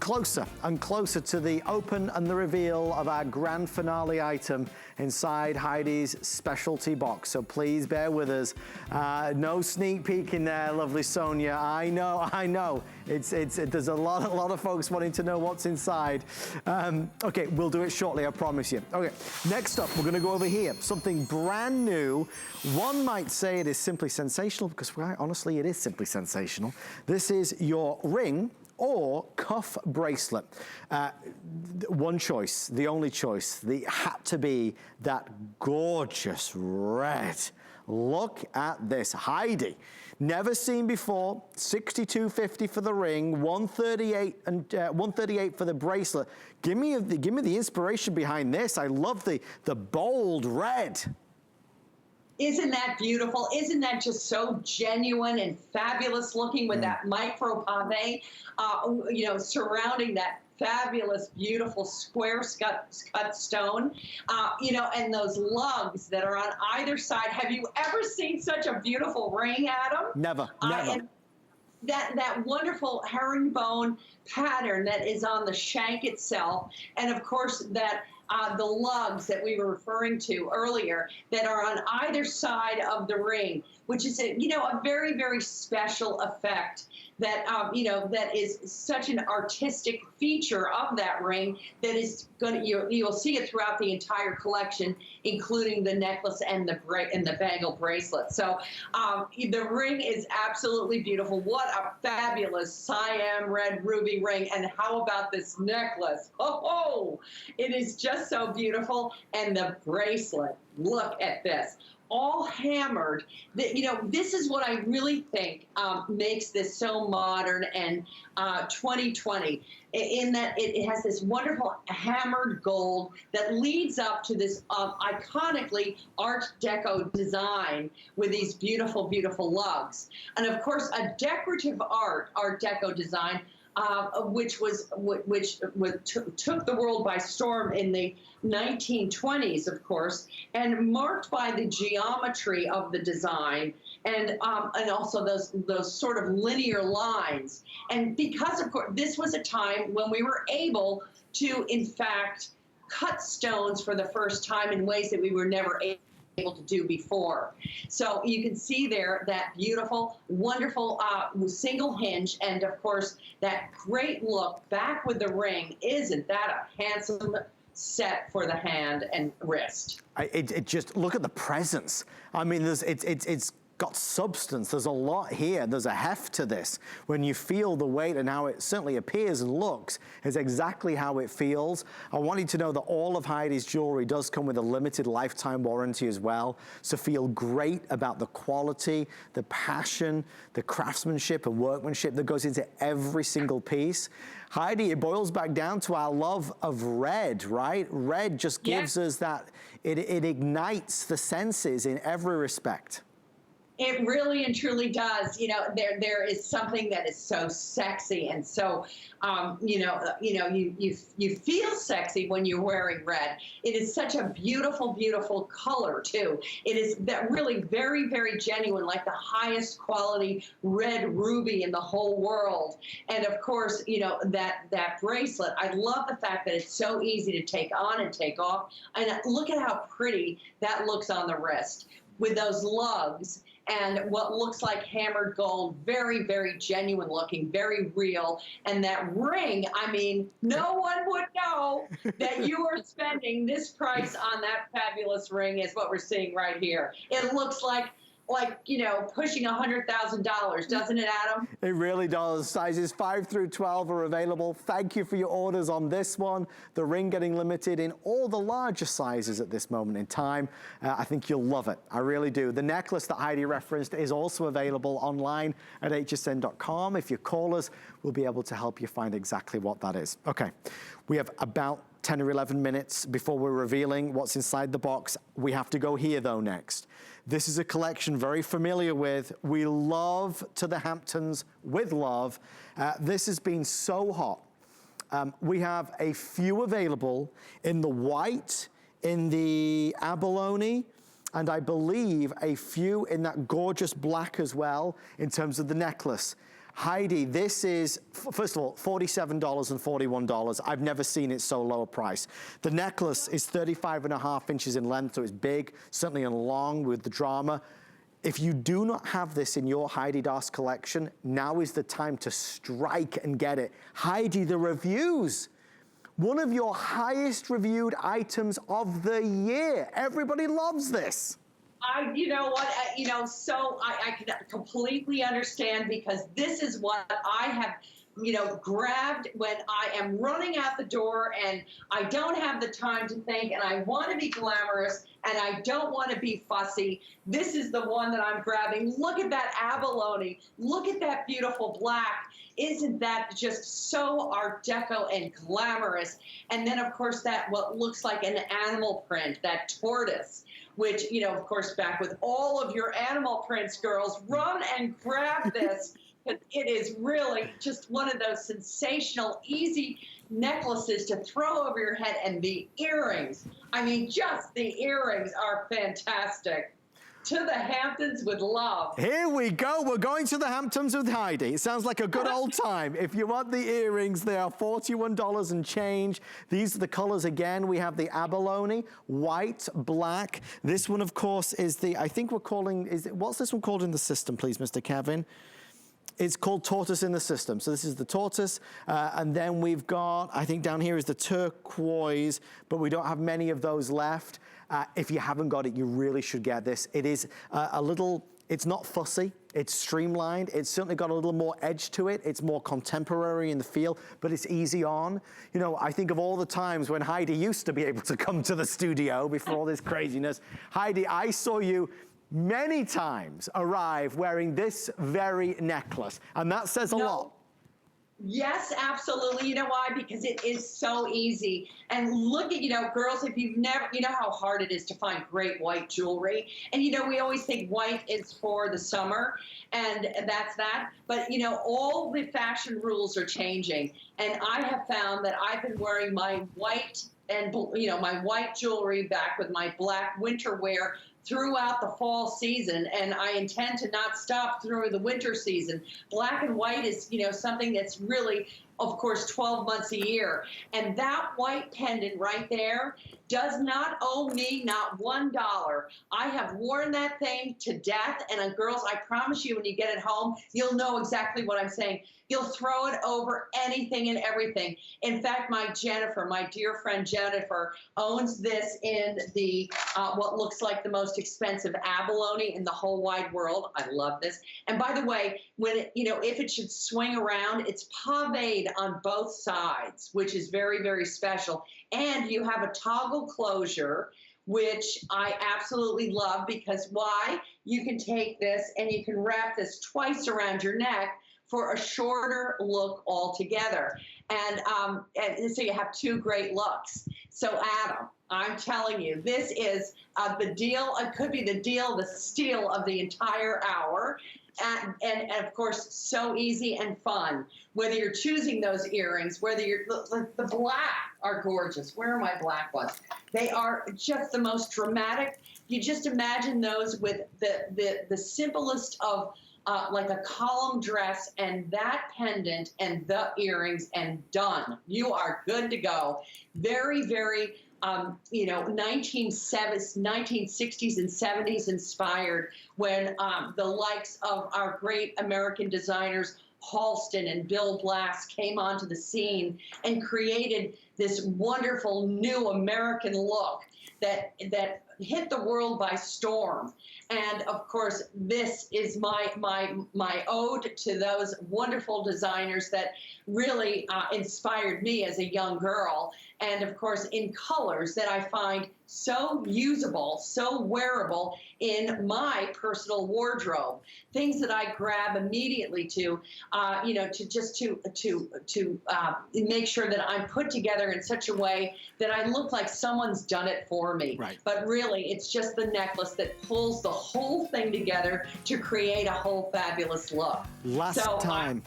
closer and closer to the open and the reveal of our grand finale item inside Heidi's specialty box. So please bear with us. No sneak peek in there, lovely Sonia. I know. There's a lot of folks wanting to know what's inside. Okay, we'll do it shortly, I promise you. Okay, next up, we're gonna go over here. Something brand new. One might say it is simply sensational, because quite honestly, it is simply sensational. This is your ring or cuff bracelet. One choice, the only choice, had to be that gorgeous red. Look at this, Heidi. Never seen before, $62.50 for the ring, $138 for the bracelet. Give me the inspiration behind this. I love the bold red. Isn't that beautiful? Isn't that just so genuine and fabulous looking with that micro pave, surrounding that fabulous, beautiful square cut stone, and those lugs that are on either side. Have you ever seen such a beautiful ring, Adam? Never. And that wonderful herringbone pattern that is on the shank itself, and of course that the lugs that we were referring to earlier that are on either side of the ring, which is a very, very special effect that that is such an artistic feature of that ring that is going to you'll see it throughout the entire collection, including the necklace and the bangle bracelet. So the ring is absolutely beautiful. What a fabulous cyan red ruby ring, and how about this necklace? Oh, it is just so beautiful. And the bracelet, look at this. All hammered. This is what I really think makes this so modern and 2020, in that it has this wonderful hammered gold that leads up to this iconically Art Deco design with these beautiful, beautiful lugs. And of course, a decorative Art Deco design, which took the world by storm in the 1920s, of course, and marked by the geometry of the design and also those sort of linear lines. And because, of course, this was a time when we were able to, in fact, cut stones for the first time in ways that we were never able to do before. So you can see there that beautiful, wonderful single hinge, and of course that great look back with the ring. Isn't that a handsome set for the hand and wrist? It just, look at the presence. I mean, it's got substance. There's a lot here. There's a heft to this. When you feel the weight and how it certainly appears and looks is exactly how it feels. I want you to know that all of Heidi's jewelry does come with a limited lifetime warranty as well. So feel great about the quality, the passion, the craftsmanship and workmanship that goes into every single piece. Heidi, it boils back down to our love of red, right? Red just gives us that, it ignites the senses in every respect. It really and truly does. You know, there is something that is so sexy and so, you feel sexy when you're wearing red. It is such a beautiful, beautiful color too. It is that really very, very genuine, like the highest quality red ruby in the whole world. And of course, you know, that bracelet. I love the fact that it's so easy to take on and take off. And look at how pretty that looks on the wrist with those lugs and what looks like hammered gold, very, very genuine looking, very real. And that ring, I mean, no one would know that you are spending this price on that fabulous ring is what we're seeing right here. It looks like, you know, pushing $100,000, doesn't it, Adam? It really does. Sizes 5 through 12 are available. Thank you for your orders on this one. The ring getting limited in all the larger sizes at this moment in time. I think you'll love it. I really do. The necklace that Heidi referenced is also available online at hsn.com. If you call us, we'll be able to help you find exactly what that is. Okay, we have about 10 or 11 minutes before we're revealing what's inside the box. We have to go here though next. This is a collection very familiar with. We love To the Hamptons with love. This has been so hot. We have a few available in the white, in the abalone, and I believe a few in that gorgeous black as well in terms of the necklace. Heidi, this is, first of all, $47 and $41. I've never seen it so low a price. The necklace is 35.5 inches in length, so it's big, certainly and long with the drama. If you do not have this in your Heidi Daus collection, now is the time to strike and get it. Heidi, the reviews. One of your highest reviewed items of the year. Everybody loves this. You know what, so I can completely understand because this is what I have, grabbed when I am running out the door and I don't have the time to think and I want to be glamorous and I don't want to be fussy. This is the one that I'm grabbing. Look at that abalone. Look at that beautiful black. Isn't that just so Art Deco and glamorous? And then, of course, that what looks like an animal print, that tortoise, which, of course, back with all of your animal prints, girls, run and grab this. It is really just one of those sensational, easy necklaces to throw over your head. And the earrings, I mean, just the earrings are fantastic. To the Hamptons with love. Here we go. We're going to the Hamptons with Heidi. It sounds like a good old time. If you want the earrings, they are $41 and change. These are the colors again. We have the abalone, white, black. This one, of course, is the, I think we're calling, what's this one called in the system, please, Mr. Kevin? It's called tortoise in the system. So this is the tortoise. And then we've got, I think down here is the turquoise, but we don't have many of those left. If you haven't got it, you really should get this. It is a little, it's not fussy, it's streamlined. It's certainly got a little more edge to it. It's more contemporary in the feel, but it's easy on. I think of all the times when Heidi used to be able to come to the studio before all this craziness. Heidi, I saw you many times arrive wearing this very necklace, and that says a lot. Yes, absolutely. You know why? Because it is so easy. And look at, girls, if you've never, how hard it is to find great white jewelry. And, we always think white is for the summer, and that's that. But, all the fashion rules are changing. And I have found that I've been wearing my white and, my white jewelry back with my black winter wear throughout the fall season, and I intend to not stop through the winter season. Black and white is, something that's really, of course, 12 months a year. And that white pendant right there does not owe me not $1. I have worn that thing to death, and girls, I promise you, when you get it home, you'll know exactly what I'm saying. You'll throw it over anything and everything. In fact, my dear friend Jennifer, owns this in the what looks like the most expensive abalone in the whole wide world. I love this. And by the way, when it, if it should swing around, it's paved on both sides, which is very, very special. And you have a toggle closure, which I absolutely love because why? You can take this and you can wrap this twice around your neck for a shorter look altogether. And so you have two great looks. So Adam, I'm telling you, this is the deal. It could be the deal, the steal of the entire hour. And of course, so easy and fun. Whether you're choosing those earrings, whether you're, the black are gorgeous. Where are my black ones? They are just the most dramatic. You just imagine those with the simplest of like a column dress and that pendant and the earrings and done. You are good to go. Very, very, 1960s and 70s inspired when the likes of our great American designers, Halston and Bill Blass, came onto the scene and created this wonderful new American look that hit the world by storm. And of course, this is my ode to those wonderful designers that really inspired me as a young girl. And of course, in colors that I find so usable, so wearable in my personal wardrobe. Things that I grab immediately to make sure that I'm put together in such a way that I look like someone's done it for me. Right. But really, it's just the necklace that pulls the whole thing together to create a whole fabulous look. Last time.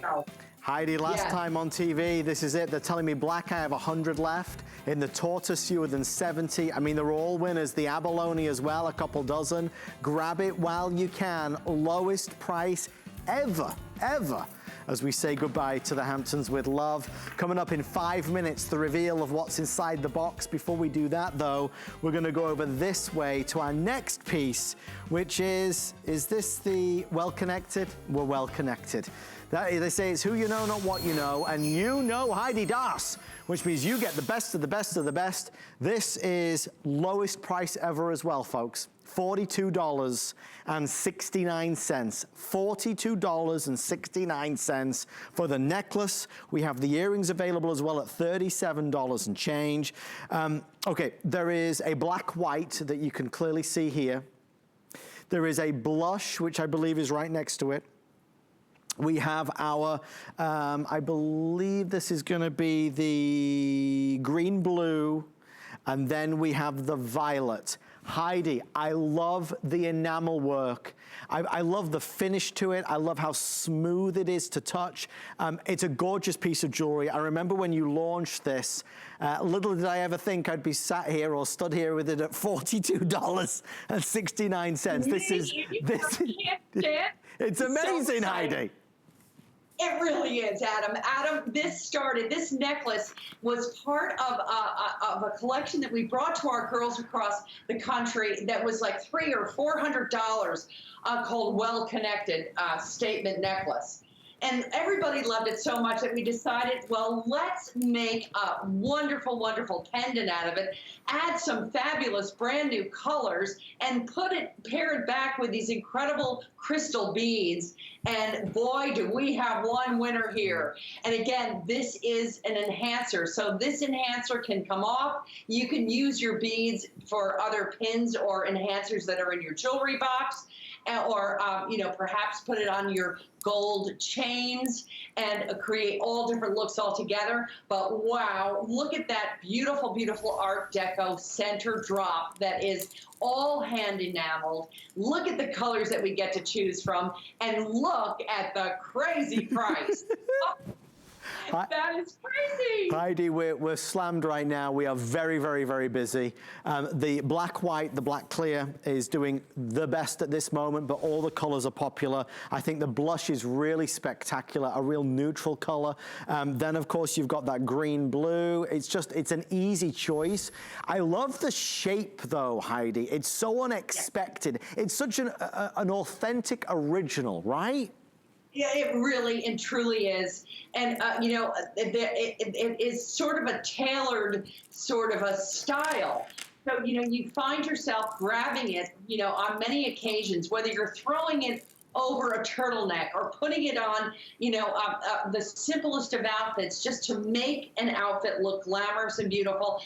Heidi, last time on TV, this is it. They're telling me black, I have 100 left. In the tortoise, fewer than 70. I mean, they're all winners. The abalone as well, a couple dozen. Grab it while you can. Lowest price ever, as we say goodbye to the Hamptons with love. Coming up in 5 minutes, the reveal of what's inside the box. Before we do that, though, we're going to go over this way to our next piece, which is this the well-connected? We're well-connected. They say it's who you know, not what you know, and you know Heidi Daus, which means you get the best of the best of the best. This is lowest price ever as well, folks. $42.69. $42.69 for the necklace. We have the earrings available as well at $37 and change. Okay, there is a black white that you can clearly see here. There is a blush, which I believe is right next to it. We have our, I believe this is going to be the green blue, and then we have the violet. Heidi, I love the enamel work. I love the finish to it. I love how smooth it is to touch. It's a gorgeous piece of jewelry. I remember when you launched this, little did I ever think I'd be sat here or stood here with it at $42.69. It's amazing, so Heidi. It really is, Adam. Adam, this necklace was part of a collection that we brought to our girls across the country that was like $300 or $400 called Well Connected Statement Necklace. And everybody loved it so much that we decided, well, let's make a wonderful, wonderful pendant out of it, add some fabulous brand new colors, and pair it back with these incredible crystal beads. And boy, do we have one winner here. And again, this is an enhancer. So this enhancer can come off. You can use your beads for other pins or enhancers that are in your jewelry box. Or, perhaps put it on your gold chains and create all different looks all together. But wow, look at that beautiful, beautiful Art Deco center drop that is all hand enameled. Look at the colors that we get to choose from, and look at the crazy price. That is crazy. Heidi, we're slammed right now. We are very, very, very busy. The black white, the black clear is doing the best at this moment, but all the colors are popular. I think the blush is really spectacular, a real neutral color. Then, of course, you've got that green blue. It's an easy choice. I love the shape, though, Heidi. It's so unexpected. Yeah. It's such an authentic original, right? Yeah, it really and truly is. And, it is sort of a tailored sort of a style. So, you find yourself grabbing it, on many occasions, whether you're throwing it over a turtleneck or putting it on, the simplest of outfits just to make an outfit look glamorous and beautiful.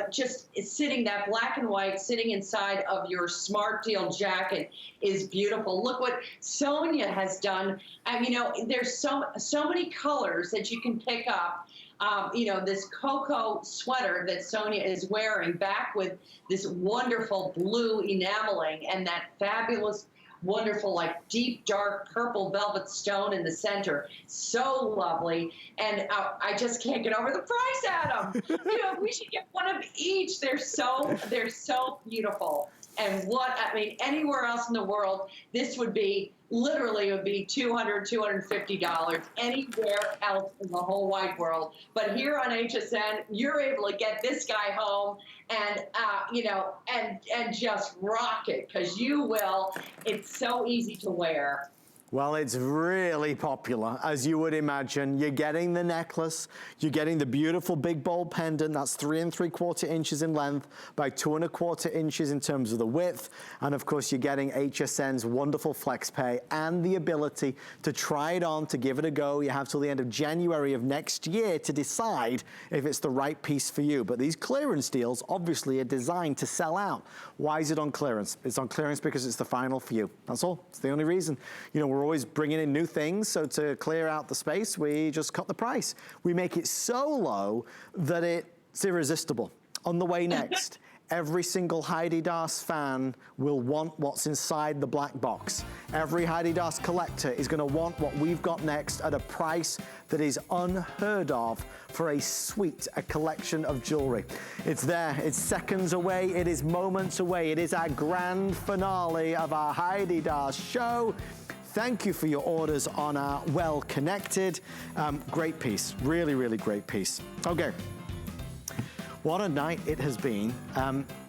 Just sitting, that black and white sitting inside of your Smart Deal jacket is beautiful. Look what Sonia has done. There's so many colors that you can pick up. you know, this cocoa sweater that Sonia is wearing, back with this wonderful blue enameling and that fabulous, wonderful, like deep, dark purple velvet stone in the center. So lovely. And I just can't get over the price, Adam. You know, we should get one of each. They're so beautiful. And I mean, anywhere else in the world, this would be, literally would be $200, $250 anywhere else in the whole wide world. But here on HSN, you're able to get this guy home and, you know, and just rock it, because you will. It's so easy to wear. Well, it's really popular, as you would imagine. You're getting the necklace, you're getting the beautiful big bold pendant, that's 3 3/4 inches in length by 2 1/4 inches in terms of the width. And of course, you're getting HSN's wonderful flex pay and the ability to try it on, to give it a go. You have till the end of January of next year to decide if it's the right piece for you. But these clearance deals obviously are designed to sell out. Why is it on clearance? It's on clearance because it's the final few. That's all. It's the only reason. You know, we're always bringing in new things, so to clear out the space, we just cut the price. We make it so low that it's irresistible. On the way next, every single Heidi Daus fan will want what's inside the black box. Every Heidi Daus collector is going to want what we've got next at a price that is unheard of for a collection of jewelry. It's there, it's seconds away, it is moments away. It is our grand finale of our Heidi Daus show. Thank you for your orders on our Well Connected. Great piece, really, really great piece. Okay, what a night it has been.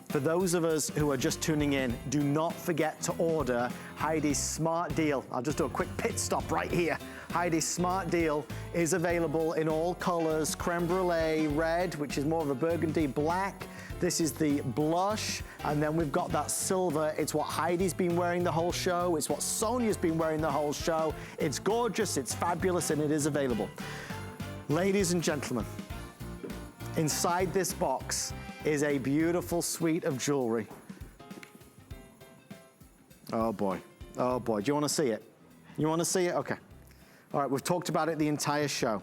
For those of us who are just tuning in, do not forget to order Heidi's Smart Deal. I'll just do a quick pit stop right here. Heidi's Smart Deal is available in all colors: creme brulee, red, which is more of a burgundy, black. This is the blush, and then we've got that silver. It's what Heidi's been wearing the whole show. It's what Sonia's been wearing the whole show. It's gorgeous, it's fabulous, and it is available. Ladies and gentlemen, inside this box is a beautiful suite of jewelry. Oh boy, oh boy. Do you want to see it? You want to see it? Okay. All right, we've talked about it the entire show.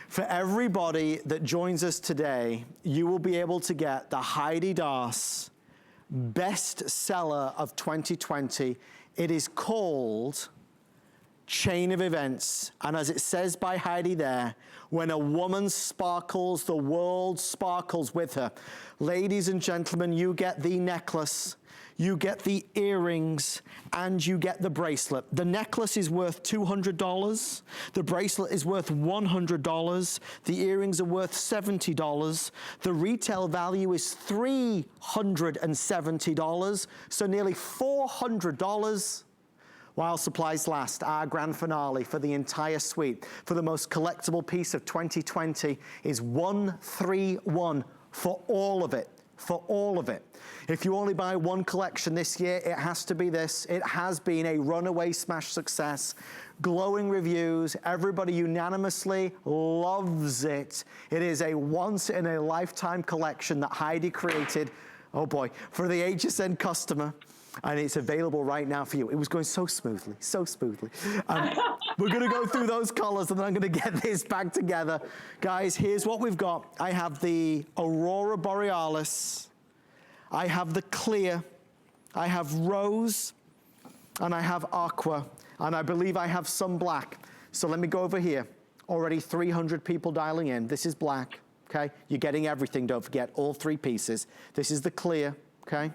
For everybody that joins us today, you will be able to get the Heidi Daus best seller of 2020. It is called Chain of Events. And as it says by Heidi there, when a woman sparkles, the world sparkles with her. Ladies and gentlemen, you get the necklace, you get the earrings, and you get the bracelet. The necklace is worth $200. The bracelet is worth $100. The earrings are worth $70. The retail value is $370, so nearly $400 while supplies last. Our grand finale for the entire suite, for the most collectible piece of 2020, is $131 for all of it. For all of it. If you only buy one collection this year, it has to be this. It has been a runaway smash success. Glowing reviews. Everybody unanimously loves it. It is a once-in-a-lifetime collection that Heidi created, oh boy, for the HSN customer. And it's available right now for you. It was going so smoothly, so smoothly. We're gonna go through those colors and then I'm gonna get this back together. Guys, here's what we've got. I have the Aurora Borealis, I have the clear, I have rose, and I have aqua, and I believe I have some black. So let me go over here. Already 300 people dialing in. This is black, okay? You're getting everything, don't forget, all three pieces. This is the clear, okay?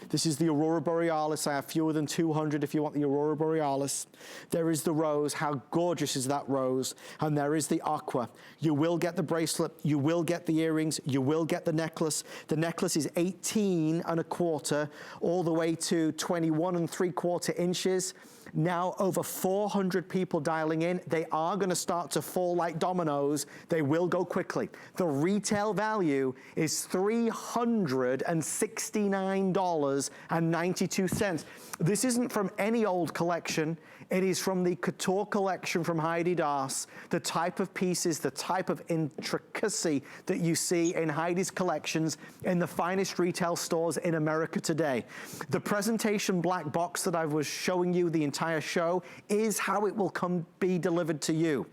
This is the Aurora Borealis. I have fewer than 200 if you want the Aurora Borealis. There is the rose. How gorgeous is that rose? And there is the aqua. You will get the bracelet. You will get the earrings. You will get the necklace. The necklace is 18 1/4 all the way to 21 3/4 inches. Now over 400 people dialing in. They are going to start to fall like dominoes. They will go quickly. The retail value is $369.92. This isn't from any old collection. It is from the Couture collection from Heidi Daus. The type of pieces, the type of intricacy that you see in Heidi's collections in the finest retail stores in America today. The presentation black box that I was showing you the entire show is how it will be delivered to you.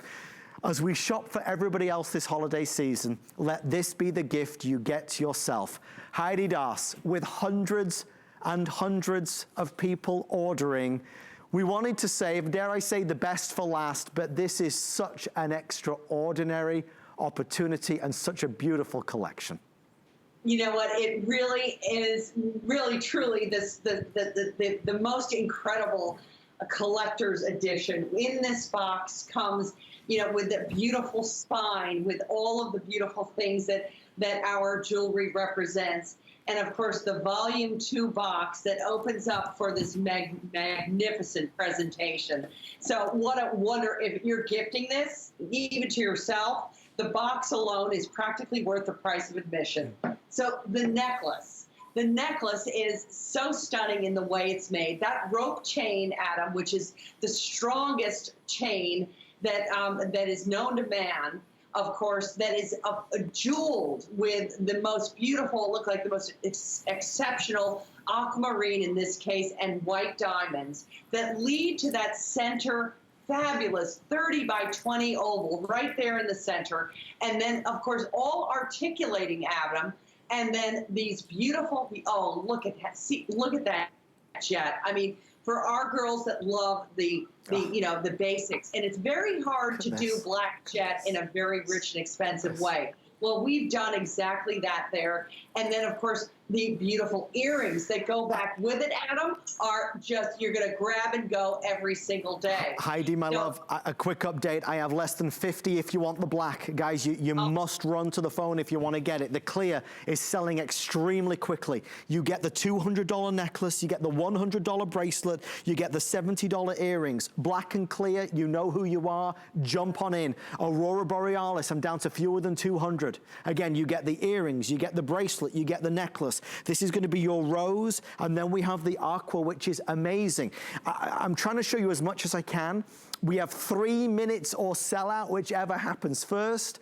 As we shop for everybody else this holiday season, let this be the gift you get yourself. Heidi Daus, with hundreds and hundreds of people ordering, we wanted to save, dare I say, the best for last, but this is such an extraordinary opportunity and such a beautiful collection. You know what? It really is, really, truly, the most incredible collector's edition. In this box comes, you know, with the beautiful spine, with all of the beautiful things that our jewelry represents. And of course, the volume 2 box that opens up for this magnificent presentation. So what a wonder, if you're gifting this, even to yourself, the box alone is practically worth the price of admission. So the necklace is so stunning in the way it's made. That rope chain, Adam, which is the strongest chain that is known to man, of course, that is jeweled with the most beautiful, look like the most exceptional aquamarine in this case, and white diamonds that lead to that center fabulous 30 by 20 oval right there in the center. And then, of course, all articulating, Adam. And then these beautiful, oh, look at that, see, look at that jet. I mean, for our girls that love the you know, the basics, and it's very hard to do black jet in a very rich and expensive way. Well, we've done exactly that there. And then, of course, the beautiful earrings that go back with it, Adam, are just, you're going to grab and go every single day. Heidi, my love, a quick update. I have less than 50 if you want the black. Guys, you must run to the phone if you want to get it. The clear is selling extremely quickly. You get the $200 necklace, you get the $100 bracelet, you get the $70 earrings. Black and clear, you know who you are. Jump on in. Aurora Borealis, I'm down to fewer than 200. Again, you get the earrings, you get the bracelet, you get the necklace. This is going to be your rose, and then we have the aqua, which is amazing. I'm trying to show you as much as I can. We have 3 minutes or sell out, whichever happens first.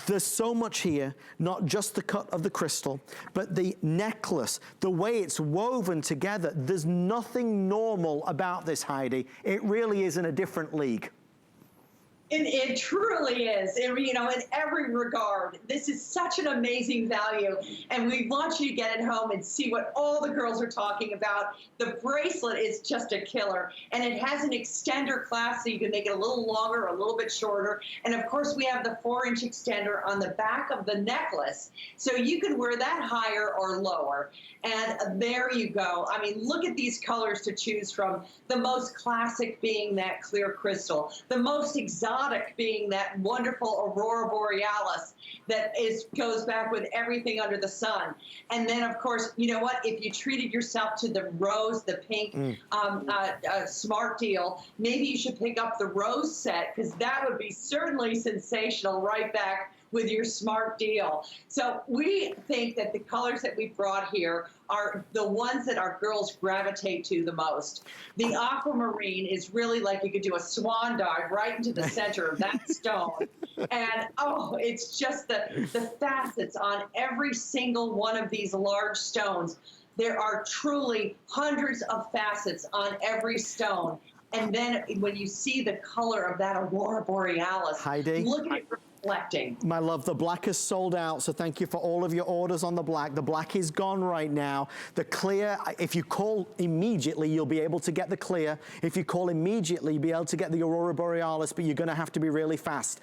There's so much here, not just the cut of the crystal, but the necklace, the way it's woven together. There's nothing normal about this, Heidi. It really is in a different league. It truly is, you know, in every regard. This is such an amazing value, and we want you to get it home and see what all the girls are talking about. The bracelet is just a killer, and it has an extender clasp, so you can make it a little longer or a little bit shorter. And of course, we have the 4-inch extender on the back of the necklace, so you can wear that higher or lower. And there you go. I mean, look at these colors to choose from. The most classic being that clear crystal, the most exotic being that wonderful Aurora Borealis that goes back with everything under the sun. And then, of course, you know what? If you treated yourself to the rose, the pink smart deal, maybe you should pick up the rose set, because that would be certainly sensational right back with your smart deal. So we think that the colors that we brought here are the ones that our girls gravitate to the most. The aquamarine is really like you could do a swan dive right into the center of that stone. And oh, it's just the facets on every single one of these large stones. There are truly hundreds of facets on every stone. And then when you see the color of that Aurora Borealis, Heidi, look at it reflecting. My love, the black is sold out, so thank you for all of your orders on the black. The black is gone right now. The clear, if you call immediately, you'll be able to get the clear. If you call immediately, you'll be able to get the Aurora Borealis, but you're going to have to be really fast.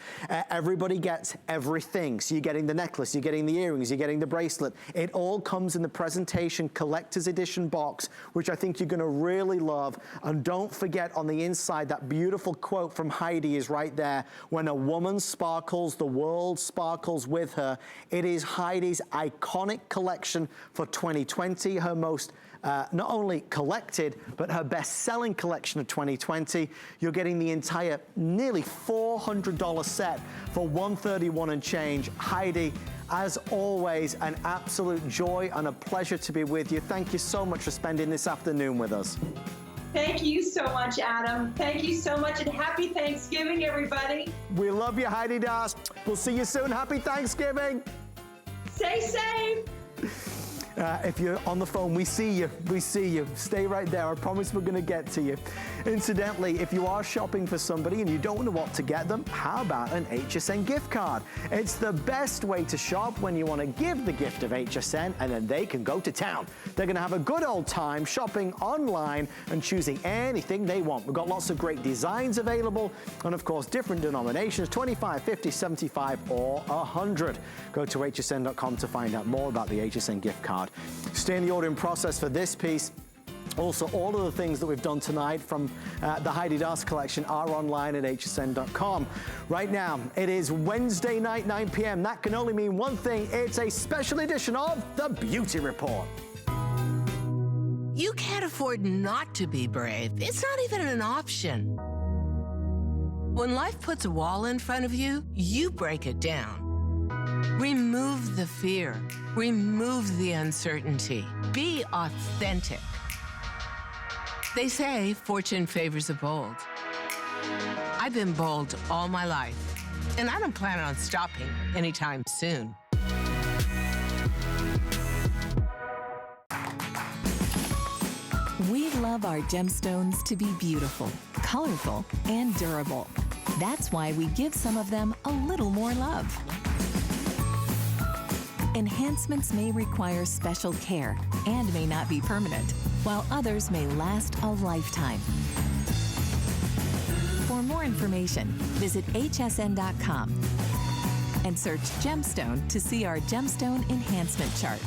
Everybody gets everything. So you're getting the necklace, you're getting the earrings, you're getting the bracelet. It all comes in the presentation collector's edition box, which I think you're going to really love. And don't forget, on the inside, that beautiful quote from Heidi is right there. When a woman sparkles, the world sparkles with her. It is Heidi's iconic collection for 2020, her most not only collected, but her best-selling collection of 2020. You're getting the entire nearly $400 set for $131 and change. Heidi, as always, an absolute joy and a pleasure to be with you. Thank you so much for spending this afternoon with us. Thank you so much, Adam. Thank you so much, and happy Thanksgiving, everybody. We love you, Heidi Daus. We'll see you soon. Happy Thanksgiving. Stay safe. If you're on the phone, we see you. We see you. Stay right there. I promise we're going to get to you. Incidentally, if you are shopping for somebody and you don't know what to get them, how about an HSN gift card? It's the best way to shop when you want to give the gift of HSN, and then they can go to town. They're going to have a good old time shopping online and choosing anything they want. We've got lots of great designs available, and of course, different denominations, 25, 50, 75, or 100. Go to hsn.com to find out more about the HSN gift card. Stay in the ordering process for this piece. Also, all of the things that we've done tonight from the Heidi Daus collection are online at hsn.com. Right now, it is Wednesday night, 9 p.m. That can only mean one thing. It's a special edition of The Beauty Report. You can't afford not to be brave. It's not even an option. When life puts a wall in front of you, you break it down. Remove the fear. Remove the uncertainty. Be authentic. They say fortune favors the bold. I've been bold all my life, and I don't plan on stopping anytime soon. We love our gemstones to be beautiful, colorful, and durable. That's why we give some of them a little more love. Enhancements may require special care and may not be permanent, while others may last a lifetime. For more information, visit hsn.com and search gemstone to see our gemstone enhancement chart.